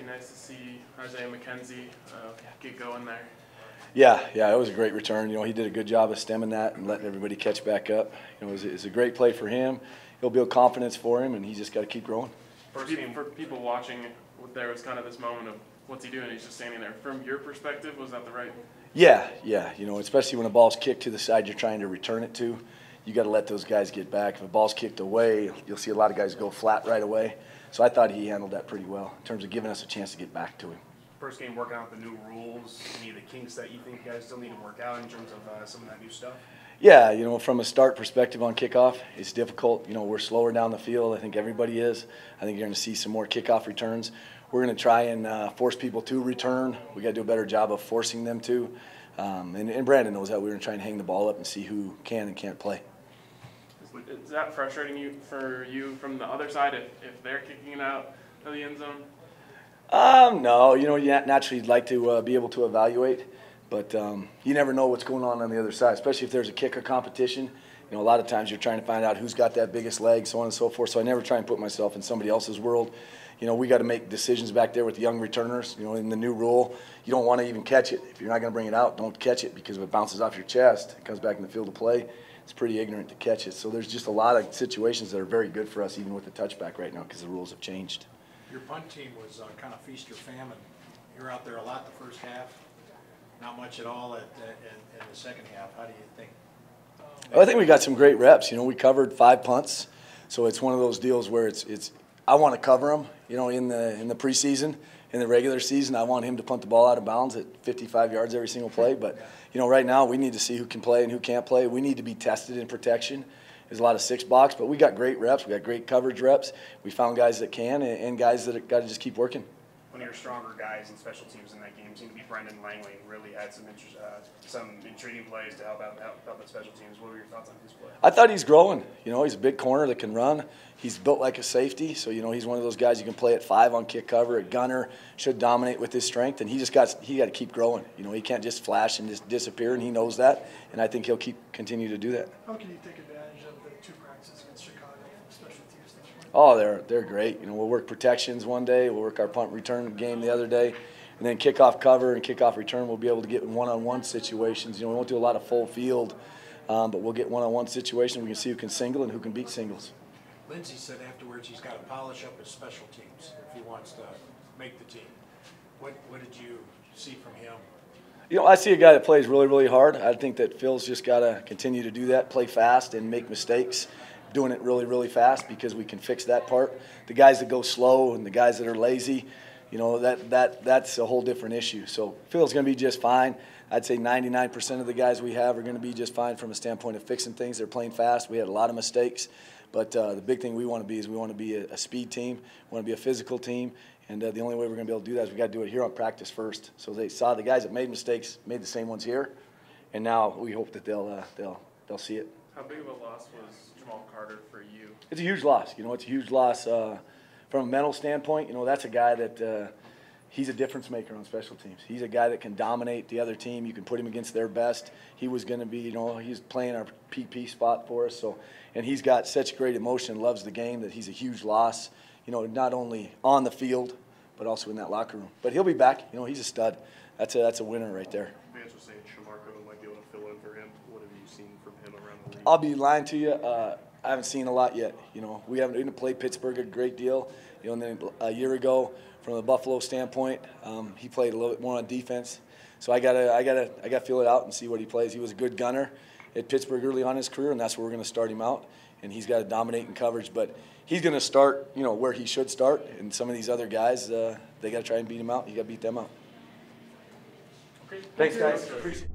nice to see McKenzie get going there. Yeah, it was a great return. You know, he did a good job of stemming that and letting everybody catch back up. You know, it was a great play for him. It'll build confidence for him, and he's just got to keep growing. For people watching, there was kind of this moment of what's he doing? He's just standing there. From your perspective, was that the right? Yeah. You know, especially when a ball's kicked to the side you're trying to return it to, you got to let those guys get back. If a ball's kicked away, you'll see a lot of guys go flat right away. So I thought he handled that pretty well in terms of giving us a chance to get back to him. First game working out the new rules, any of the kinks that you think you guys still need to work out in terms of some of that new stuff? Yeah, you know, from a start perspective on kickoff, it's difficult. You know, we're slower down the field. I think everybody is. I think you're going to see some more kickoff returns. We're going to try and force people to return. We got to do a better job of forcing them to. And Brandon knows that. We're going to try and hang the ball up and see who can and can't play. Is that frustrating for you from the other side if they're kicking it out of the end zone? No, you know, you naturally like to be able to evaluate, but you never know what's going on the other side, especially if there's a kicker competition. You know, a lot of times you're trying to find out who's got that biggest leg, so on and so forth. So I never try and put myself in somebody else's world. You know, we got to make decisions back there with the young returners. You know, in the new rule, you don't want to even catch it. If you're not going to bring it out, don't catch it, because if it bounces off your chest, it comes back in the field of play. It's pretty ignorant to catch it. So there's just a lot of situations that are very good for us, even with the touchback right now, because the rules have changed. Your punt team was kind of feast or famine. You were out there a lot the first half, not much at all in the second half. How do you think? Well, I think we got some great reps. You know, we covered 5 punts, so it's one of those deals where it's I want to cover them. You know, in the preseason, in the regular season, I want him to punt the ball out of bounds at 55 yards every single play. But you know, right now we need to see who can play and who can't play. We need to be tested in protection. There's a lot of 6-box, but we got great reps. We got great coverage reps. We found guys that can and guys that got to just keep working. One of your stronger guys in special teams in that game seemed to be Brendan Langley. Really had some intriguing plays to help out the special teams. What were your thoughts on his play? I thought he's growing. You know, he's a big corner that can run. He's built like a safety, so you know he's one of those guys you can play at 5 on kick cover. At gunner, should dominate with his strength, and he got to keep growing. You know, he can't just flash and just disappear, and he knows that. And I think he'll continue to do that. How can you take advantage of the 2 practices against Chicago from a special teams standpoint? Oh, they're great. You know, we'll work protections one day, we'll work our punt return game the other day, and then kickoff cover and kickoff return we'll be able to get in one-on-one situations. You know, we won't do a lot of full field, but we'll get one-on-one situations. We can see who can single and who can beat singles. Lindsey said afterwards he's got to polish up his special teams if he wants to make the team. What did you see from him? You know, I see a guy that plays really, really hard. I think that Phil's just got to continue to do that, play fast and make mistakes, doing it really, really fast, because we can fix that part. The guys that go slow and the guys that are lazy, you know, that's a whole different issue. So Phil's going to be just fine. I'd say 99% of the guys we have are going to be just fine from a standpoint of fixing things. They're playing fast. We had a lot of mistakes. But the big thing we want to be is we want to be a speed team. We want to be a physical team. And the only way we're going to be able to do that is we got to do it here on practice first. So they saw the guys that made mistakes made the same ones here, and now we hope that they'll see it. How big of a loss was Jamal Carter for you? It's a huge loss. You know, it's a huge loss from a mental standpoint. You know, that's a guy that he's a difference maker on special teams. He's a guy that can dominate the other team. You can put him against their best. He was going to be, you know, he's playing our PP spot for us. So, and he's got such great emotion, loves the game, that he's a huge loss. You know, not only on the field, but also in that locker room. But he'll be back. You know, he's a stud. That's a winner right there. Vance was saying Shamarko might be able to fill in for him. What have you seen from him around the league? I'll be lying to you. I haven't seen a lot yet. You know, we haven't played Pittsburgh a great deal. You know, and then a year ago, from the Buffalo standpoint, he played a little bit more on defense. So I gotta feel it out and see what he plays. He was a good gunner at Pittsburgh early on in his career, and that's where we're going to start him out. And he's got to dominate in coverage, but he's going to start, you know, where he should start. And some of these other guys, they got to try and beat him out. You got to beat them out. Okay. Thanks, guys. Appreciate it.